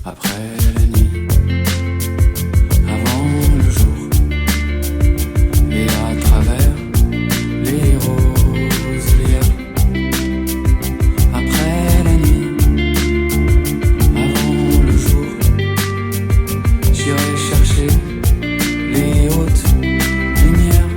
Après la nuit, avant le jour, et à travers les roselières. Après la nuit, avant le jour, j'irai chercher les hautes lumières.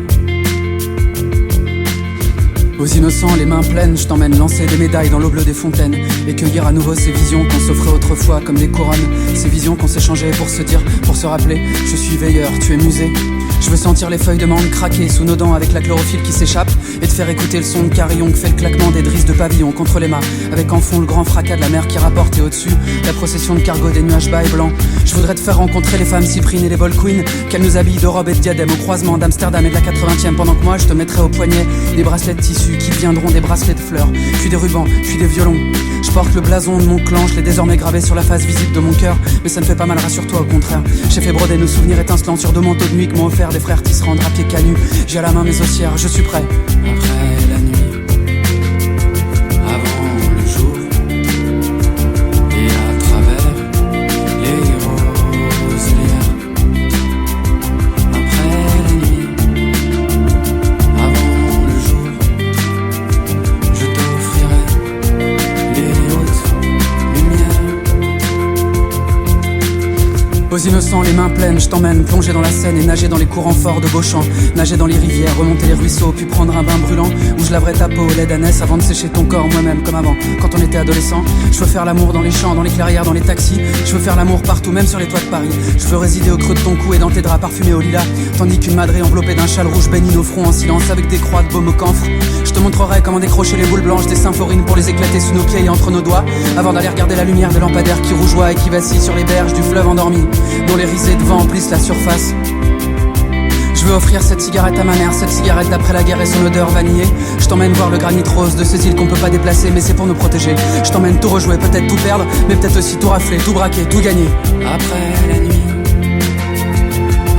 Aux innocents, les mains pleines, je t'emmène lancer des médailles dans l'eau bleue des fontaines et cueillir à nouveau ces visions qu'on s'offrait autrefois comme des couronnes. Ces visions qu'on s'échangeait pour se dire, pour se rappeler, je suis veilleur, tu es musée. Je veux sentir les feuilles de mangue craquer sous nos dents avec la chlorophylle qui s'échappe et te faire écouter le son de carillon que fait le claquement des drisses de pavillon contre les mâts, avec en fond le grand fracas de la mer qui rapporte et au-dessus la procession de cargo des nuages bas et blancs. Je voudrais te faire rencontrer les femmes cyprines et les ball queens, qu'elles nous habillent de robes et de diadèmes au croisement d'Amsterdam et de la 80e, pendant que moi je te mettrai au poignet des bracelets de tissu qui deviendront des bracelets de fleurs, puis des rubans, puis des violons. Je porte le blason de mon clan, je l'ai désormais gravé sur la face visible de mon cœur, mais ça ne fait pas mal, rassure-toi, au contraire. J'ai fait broder nos souvenirs étincelants sur deux manteaux de nuit que m'ont offert des frères tisserands drapiers canus. J'ai à la main mes ossières, je suis prêt. Après la nuit, avant le jour, et à travers les roselières. Après la nuit, avant le jour, je t'offrirai les hautes lumières. Aux innocents, les mains pleines, je t'emmène plonger dans la Seine et nager dans les courants forts de Beauchamp, nager dans les rivières, remonter les ruisseaux, puis prendre un bain brûlant où je laverai ta peau au lait d'ânesse avant de sécher ton corps moi-même comme avant, quand on était adolescent. Je veux faire l'amour dans les champs, dans les clairières, dans les taxis. Je veux faire l'amour partout, même sur les toits de Paris. Je veux résider au creux de ton cou et dans tes draps parfumés au lilas, tandis qu'une madrée enveloppée d'un châle rouge baigne nos fronts en silence avec des croix de baume au camphre. Je te montrerai comment décrocher les boules blanches des symphorines pour les éclater sous nos pieds et entre nos doigts, avant d'aller regarder la lumière des lampadaires qui rougeoient et qui vacillent sur les berges du fleuve endormi, dont les risées de vent emplissent la surface. Je veux offrir cette cigarette à ma mère, cette cigarette d'après la guerre et son odeur vanillée. Je t'emmène voir le granit rose de ces îles qu'on peut pas déplacer, mais c'est pour nous protéger. Je t'emmène tout rejouer, peut-être tout perdre, mais peut-être aussi tout rafler, tout braquer, tout gagner. Après la nuit,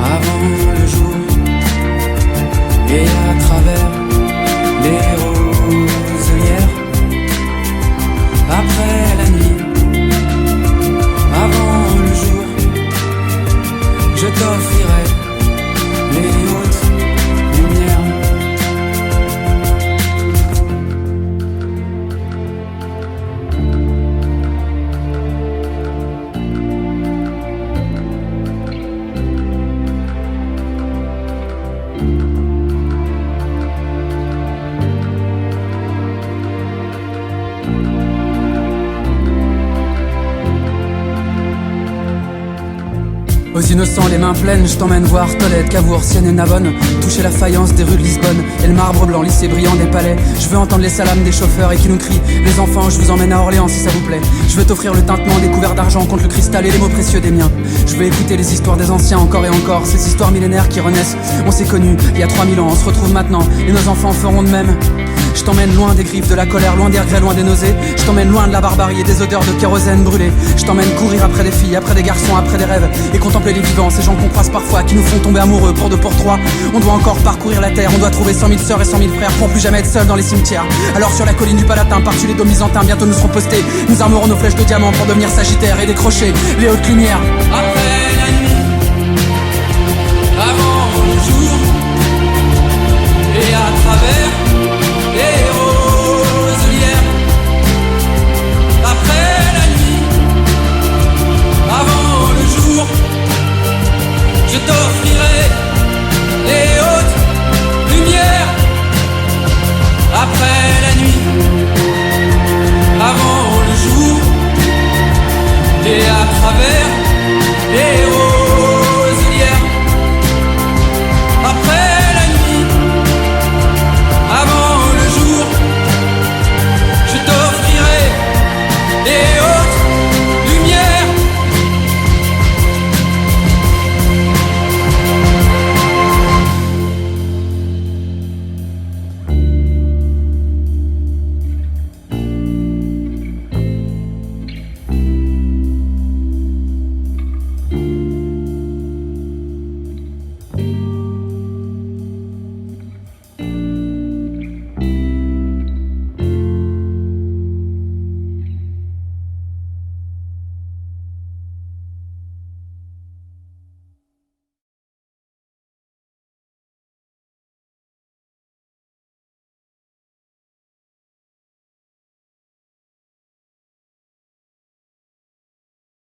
avant le jour, et à travers les roselières. Après la nuit, avant le jour, je t'offrirai les hautes lumières. Aux innocents, les mains pleines, je t'emmène voir Tolède, Cavour, Sienne et Navone, toucher la faïence des rues de Lisbonne et le marbre blanc lissé brillant des palais. Je veux entendre les salams des chauffeurs et qui nous crient: les enfants, je vous emmène à Orléans si ça vous plaît. Je veux t'offrir le tintement des couverts d'argent contre le cristal et les mots précieux des miens. Je veux écouter les histoires des anciens encore et encore, ces histoires millénaires qui renaissent. On s'est connus il y a 3000 ans, on se retrouve maintenant et nos enfants feront de même. Je t'emmène loin des griffes de la colère, loin des regrets, loin des nausées. Je t'emmène loin de la barbarie et des odeurs de kérosène brûlé. Je t'emmène courir après des filles, après des garçons, après des rêves, et contempler les vivants, ces gens qu'on croise parfois, qui nous font tomber amoureux pour deux, pour trois. On doit encore parcourir la terre, on doit trouver 100 000 sœurs et 100 000 frères pour plus jamais être seul dans les cimetières. Alors sur la colline du Palatin, par-dessus les dos byzantins, bientôt nous serons postés. Nous armerons nos flèches de diamant pour devenir sagittaires et décrocher les hautes lumières. Après la nuit, avant le jour, et à travers les roselières. Après la nuit, avant le jour, je t'offrirai les hautes lumières. Après la nuit, avant le jour, et à travers les